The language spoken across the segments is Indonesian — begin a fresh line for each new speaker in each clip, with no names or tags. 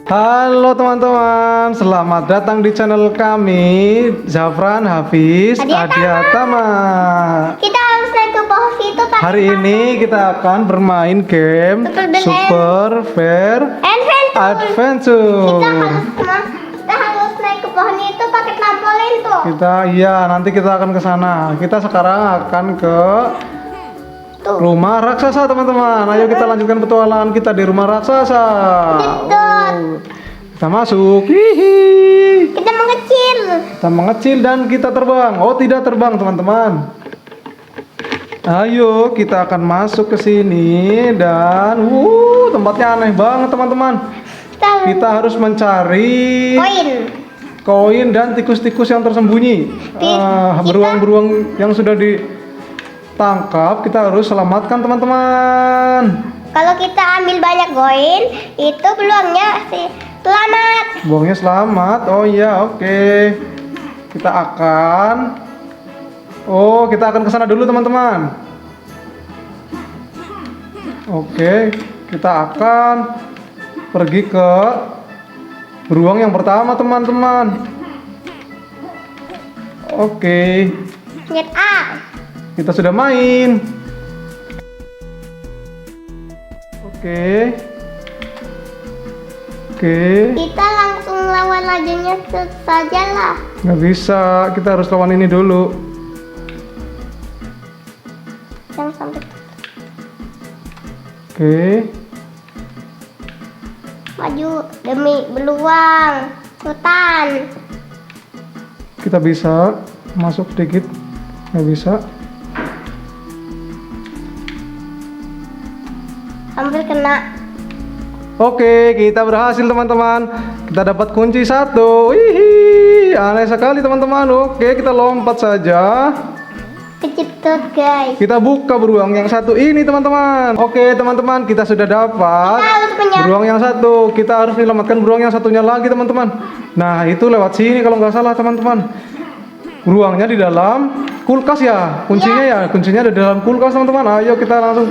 Halo teman-teman, selamat datang di channel kami, Zafran, Hafiz, Adiatama.
Kita harus naik ke pohon situ pakai
Hari ini kita akan bermain game Super Fair Adventure.
Kita harus naik ke pohon itu pakai trampolin tuh.
Nanti kita akan ke sana. Kita sekarang akan ke rumah raksasa, teman-teman. Ayo kita lanjutkan petualangan kita di rumah raksasa. Kita masuk. Hihi.
Kita mengecil.
Kita mengecil dan kita terbang. Oh, tidak terbang, teman-teman. Ayo, kita akan masuk ke sini dan tempatnya aneh banget, teman-teman. Kita harus mencari koin dan tikus-tikus yang tersembunyi. Beruang-beruang yang sudah ditangkap kita harus selamatkan, teman-teman.
Kalau kita ambil banyak koin, itu beruangnya selamat.
Beruangnya selamat. Oh iya, oke. Kita akan ke sana dulu, teman-teman. Oke, kita akan pergi ke beruang yang pertama, teman-teman. Oke.
Lihat A.
Kita sudah main. Oke.
Kita langsung lawan rajanya sajalah.
Nggak bisa, kita harus lawan ini dulu.
Jangan sampai.
Oke.
Maju demi beruang hutan.
Kita bisa masuk sedikit. Nggak bisa.
Hampir kena.
Oke, kita berhasil, teman-teman. Kita dapat kunci 1. Wih, aneh sekali, teman-teman. Oke, kita lompat saja.
Keciptot, guys.
Kita buka beruang yang satu ini, teman-teman. Oke, teman-teman, kita sudah dapat beruang yang satu. Kita harus menyelamatkan beruang yang satunya lagi, teman-teman. Nah, itu lewat sini kalau nggak salah, teman-teman. Beruangnya di dalam kulkas ya. Kuncinya ada di dalam kulkas, teman-teman. Ayo kita langsung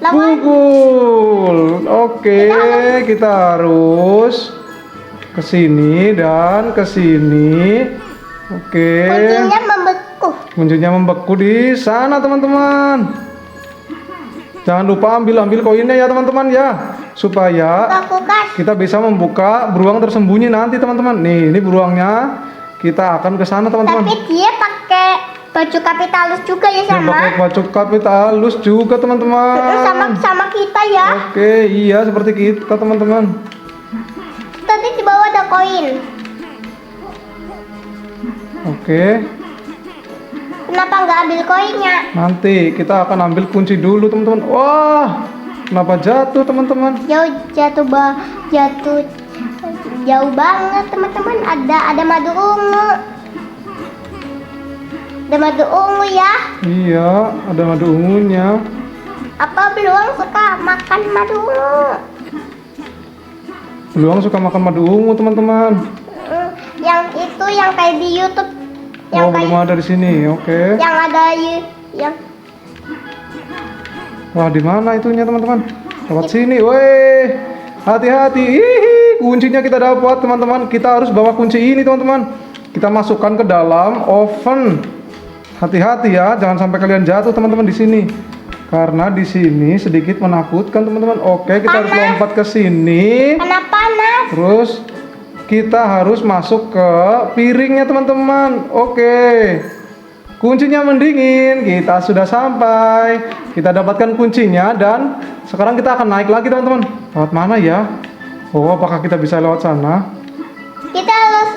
pukul. Oke, kita harus ke sini dan ke sini. Oke. Kuncinya membeku di sana, teman-teman. Jangan lupa ambil koinnya ya, teman-teman ya, supaya kita bisa membuka beruang tersembunyi nanti, teman-teman. Nih, ini beruangnya. Kita akan ke sana, teman-teman.
Tapi dia pakai baju Kapitalus juga ya, sama.
Pakai baju Kapitalus juga, teman-teman.
Sama kita ya.
Oke, iya seperti kita, teman-teman.
Tadi di bawah ada koin.
Oke.
Kenapa nggak ambil koinnya?
Nanti kita akan ambil kunci dulu, teman-teman. Wah, kenapa jatuh, teman-teman?
Jauh banget, teman-teman. Ada madu ungu. Ada madu ungu ya?
Iya, ada madu ungunya.
Apa beruang suka makan madu ungu?
Beruang suka makan madu ungu, teman-teman.
Yang itu yang kayak di YouTube.
Belum ada di sini. Oke.
Yang ada yang.
Wah, di mana itunya, teman-teman? Lewat sini, weh. Hati-hati. Kuncinya kita dapat, teman-teman. Kita harus bawa kunci ini, teman-teman. Kita masukkan ke dalam oven. Hati-hati ya, jangan sampai kalian jatuh, teman-teman, di sini. Karena di sini sedikit menakutkan, teman-teman. Oke, kita harus lompat ke sini.
Panas.
Terus kita harus masuk ke piringnya, teman-teman. Oke. Kuncinya mendingin. Kita sudah sampai. Kita dapatkan kuncinya dan sekarang kita akan naik lagi, teman-teman. Lewat mana ya? Oh, apakah kita bisa lewat sana?
Kita harus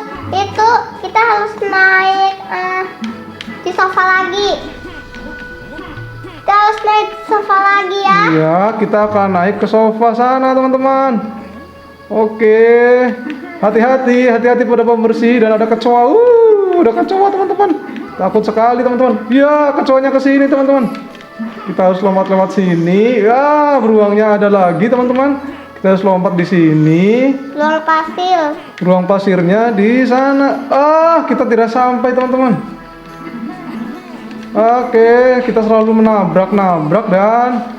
naik di sofa lagi. Kita harus naik sofa lagi ya.
Iya, kita akan naik ke sofa sana, teman-teman. Oke. Hati-hati pada pembersih dan ada kecoa. Ada kecoa, teman-teman. Takut sekali, teman-teman. Ya, kecoanya ke sini, teman-teman. Kita harus lompat lewat sini. Ya, beruangnya ada lagi, teman-teman. Kita harus lompat di sini.
Ruang pasir.
Ruang pasirnya di sana. Kita tidak sampai, teman-teman. Oke, kita selalu menabrak-nabrak dan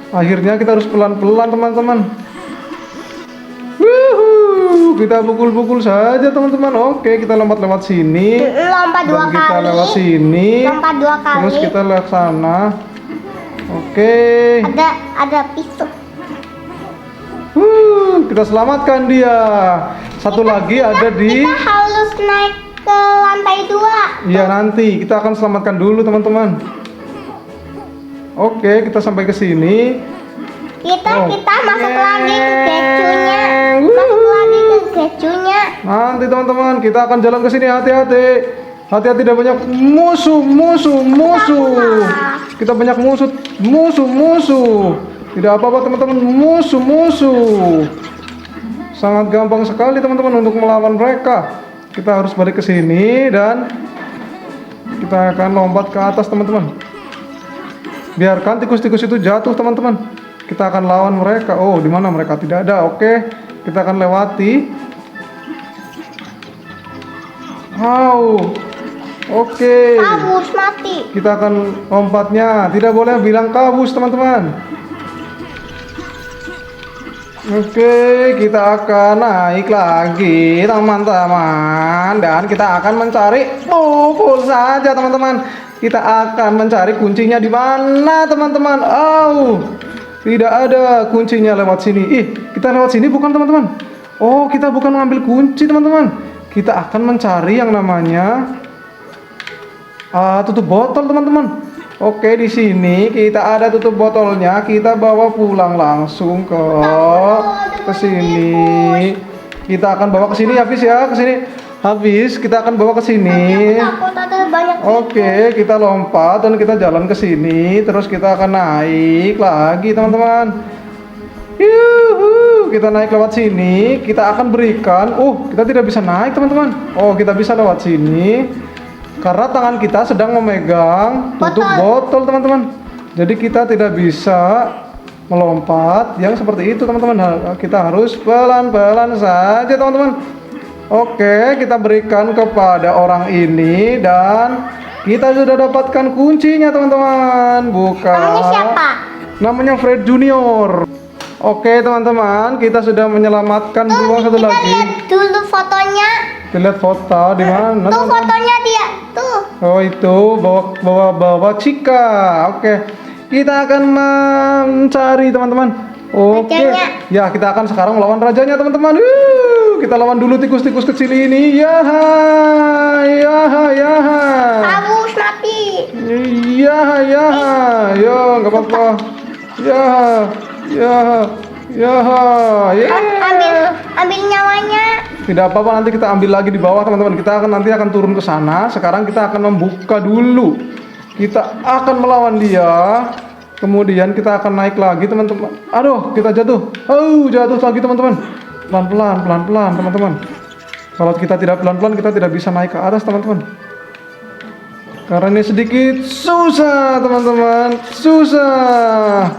akhirnya kita harus pelan-pelan, teman-teman. Kita pukul-pukul saja teman-teman. Oke, kita lompat lewat sini.
Lompat dua
Dan kita
kali.
lewat sini.
Lompat dua kali.
Terus kita lewat sana. Oke.
Ada pisau.
Kita selamatkan dia. Satu lagi ada di.
Kita harus naik ke lantai 2.
Iya, nanti kita akan selamatkan dulu teman-teman. Oke, kita sampai ke sini.
Kita masuk lagi ke gecunya. Masuk lagi ke gecunya.
Nanti teman-teman, kita akan jalan ke sini. Hati-hati. Hati-hati, tidak banyak musuh. Kita banyak musuh. Tidak apa-apa teman-teman, musuh. Sangat gampang sekali teman-teman untuk melawan mereka. Kita harus balik ke sini dan kita akan lompat ke atas teman-teman. Biarkan tikus-tikus itu jatuh teman-teman. Kita akan lawan mereka. Oh, di mana mereka? Tidak ada. Oke, kita akan lewati. Wow. Oke.
Kabus mati.
Kita akan lompatnya. Tidak boleh bilang kabus teman-teman. Oke, kita akan naik lagi teman-teman. Dan kita akan mencari pukul saja teman-teman. Kita akan mencari kuncinya di mana teman-teman. Oh, tidak ada kuncinya lewat sini. Kita lewat sini bukan teman-teman. Oh, kita bukan mengambil kunci teman-teman. Kita akan mencari yang namanya tutup botol teman-teman. Oke, di sini kita ada tutup botolnya. Kita bawa pulang langsung ke sini. Kita akan bawa ke sini Hafiz ya, ke sini. Hafiz, kita akan bawa ke sini.
Takut ada banyak.
Oke, kita lompat dan kita jalan ke sini. Terus kita akan naik lagi teman-teman. Yuhu, kita naik lewat sini. Kita akan berikan. Kita tidak bisa naik teman-teman. Oh, kita bisa lewat sini. Karena tangan kita sedang memegang tutup botol teman-teman. Jadi kita tidak bisa melompat yang seperti itu teman-teman. Kita harus pelan-pelan saja teman-teman. Oke, kita berikan kepada orang ini dan kita sudah dapatkan kuncinya teman-teman. Bukan.
Namanya siapa?
Namanya Fred Junior. Oke teman-teman, kita sudah menyelamatkan dua satu
Kita
lagi.
lihat dulu fotonya.
Kita lihat foto di mana?
Tuh fotonya dia. Tuh.
Oh itu bawa Cika. Oke, kita akan mencari teman-teman. Oke,
Rajanya.
ya kita akan sekarang melawan rajanya teman-teman. Kita lawan dulu tikus-tikus kecil ini. Ya.
Kabus mati.
Ya. Yo, nggak apa-apa. Ya.
Ambil nyawanya.
Tidak apa-apa, nanti kita ambil lagi di bawah teman-teman. Kita nanti akan turun ke sana. Sekarang kita akan membuka dulu. Kita akan melawan dia. Kemudian kita akan naik lagi teman-teman. Aduh, kita jatuh. Jatuh lagi teman-teman. Pelan-pelan teman-teman. Kalau kita tidak pelan-pelan, kita tidak bisa naik ke atas teman-teman. Karena ini sedikit susah teman-teman. Susah.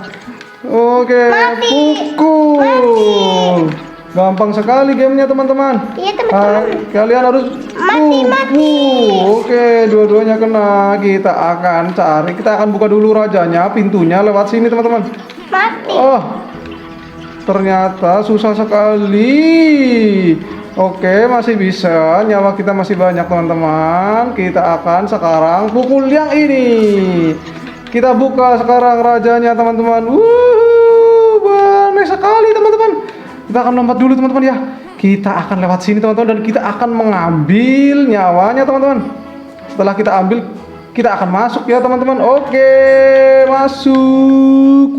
Oke, pukul. Gampang sekali gamenya teman-teman.
Iya teman-teman.
Kalian harus
Mati.
Oke, dua-duanya kena. Kita akan cari. Kita akan buka dulu rajanya. Pintunya lewat sini teman-teman.
Mati.
Oh, ternyata susah sekali. Oke, masih bisa. Nyawa kita masih banyak teman-teman. Kita akan sekarang pukul yang ini. Kita buka sekarang rajanya teman-teman. Banyak sekali teman-teman. Kita akan lompat dulu teman-teman ya. Kita akan lewat sini teman-teman dan kita akan mengambil nyawanya teman-teman. Setelah kita ambil, kita akan masuk ya teman-teman. Oke, masuk.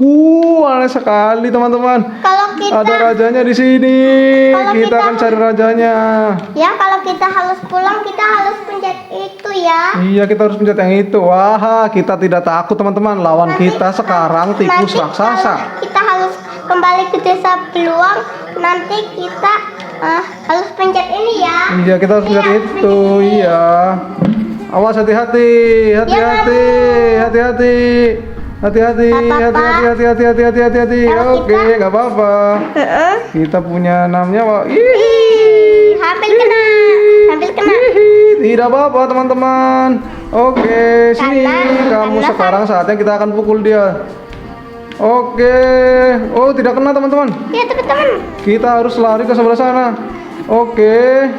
Aneh sekali teman-teman.
Kalau kita
Ada rajanya di sini. Kita akan cari rajanya.
Ya, kalau kita harus pulang, kita harus pencet itu ya.
Iya, kita harus pencet yang itu. Wah, kita tidak takut teman-teman. Lawan kita sekarang tikus
Nanti
raksasa.
kalau kita harus kembali ke desa Beluang, nanti kita harus pencet ini ya.
Iya, kita harus pencet itu. Iya. Awas, hati-hati. Hati-hati.
Kalau
Oke, nggak apa-apa. Kita punya 6 nyawa.
Hampir kena.
Tidak apa-apa teman-teman. Oke, sini kamu sekarang saatnya kita akan pukul dia. Oke. Oh, tidak kena teman-teman.
Ya teman-teman.
Kita harus lari ke sebelah sana. Oke.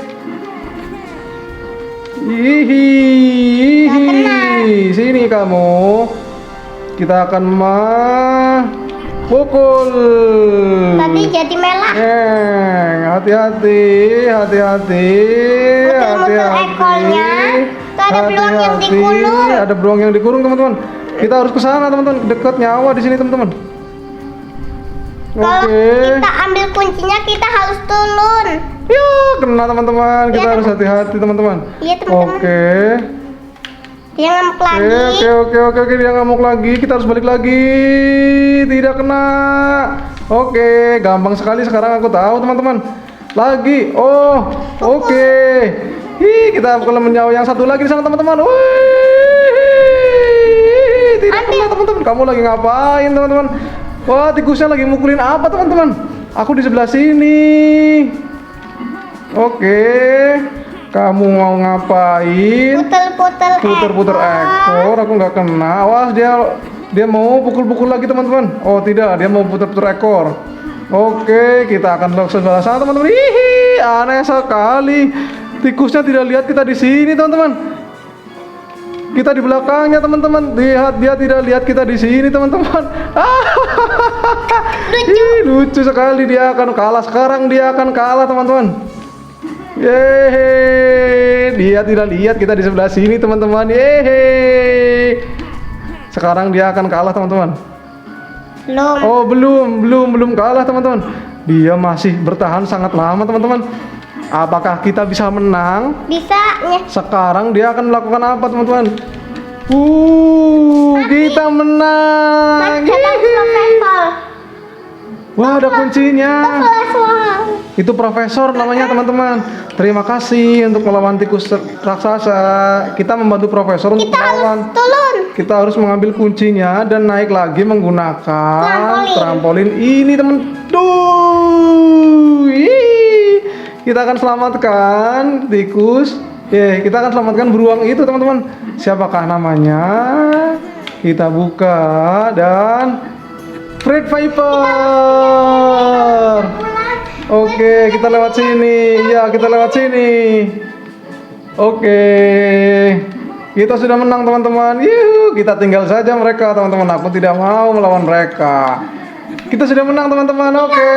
Hihi.
Nggak kena.
Sini kamu. Kita akan pukul.
Tadi jadi merah.
Hati-hati, hati-hati,
Muter-muter ekornya. Tuh ada beruang yang dikurung.
Ada beruang yang dikurung, teman-teman. Kita harus ke sana, teman-teman. Dekat nyawa di sini, teman-teman.
Kalau
Oke.
kita ambil kuncinya, kita harus turun.
Ya, kena teman-teman. Kita
Iya,
harus hati-hati, teman-teman.
Iya, teman-teman.
Oke.
Dia ngamuk lagi.
Oke, dia ngamuk lagi. Kita harus balik lagi. Tidak kena. Oke, gampang sekali sekarang aku tahu, teman-teman. Lagi. Oh, oke. Kita kalau menyawa yang satu lagi di sana, teman-teman. Wih, tidak kena, teman-teman. Kamu lagi ngapain, teman-teman? Wah, tikusnya lagi mukulin apa, teman-teman? Aku di sebelah sini. Oke. Kamu mau ngapain? Puter-puter ekor, aku nggak kena. Awas, dia mau pukul-pukul lagi, teman-teman. Oh tidak, dia mau puter-puter ekor. Oke, kita akan ke sebelah sana, teman-teman. Hihi, aneh sekali. Tikusnya tidak lihat kita di sini, teman-teman. Kita di belakangnya, teman-teman. Lihat, dia tidak lihat kita di sini, teman-teman. Lucu sekali. Dia akan kalah sekarang. Dia akan kalah, teman-teman. Yeay, dia tidak lihat kita di sebelah sini, teman-teman. Yeay. Sekarang dia akan kalah, teman-teman.
Belum.
Oh, belum kalah, teman-teman. Dia masih bertahan sangat lama, teman-teman. Apakah kita bisa menang?
Bisa.
Sekarang dia akan melakukan apa, teman-teman? Kita menang.
Profesor.
Wah, ada kuncinya.
Profesor.
Itu profesor namanya, teman-teman. Terima kasih untuk melawan tikus raksasa. Kita membantu profesor untuk
Kita harus
melawan.
turun.
Kita harus mengambil kuncinya dan naik lagi menggunakan trampolin ini, teman. Kita akan selamatkan tikus. Kita akan selamatkan beruang itu, teman-teman. Siapakah namanya? Kita buka dan Fred Viper. Oke, kita lewat sini. Iya, kita lewat sini. Oke. Kita sudah menang, teman-teman. Yuh, kita tinggal saja mereka, teman-teman. Aku tidak mau melawan mereka. Kita sudah menang, teman-teman. Oke.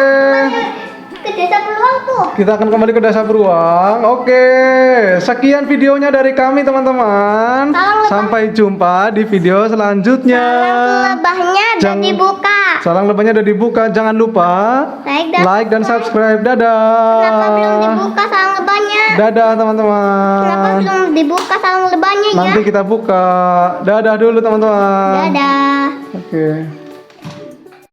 Ke desa beruang tuh.
Kita akan kembali ke desa beruang. Oke. Sekian videonya dari kami, teman-teman. Sampai jumpa di video selanjutnya.
Salang lebahnya udah dibuka.
Salang lebahnya udah dibuka. Jangan lupa like dan subscribe. Dadah.
Kenapa belum dibuka salang lebahnya?
Dadah, teman-teman.
Kenapa belum dibuka salang lebahnya ya?
Nanti kita buka. Dadah dulu, teman-teman.
Dadah.
Oke.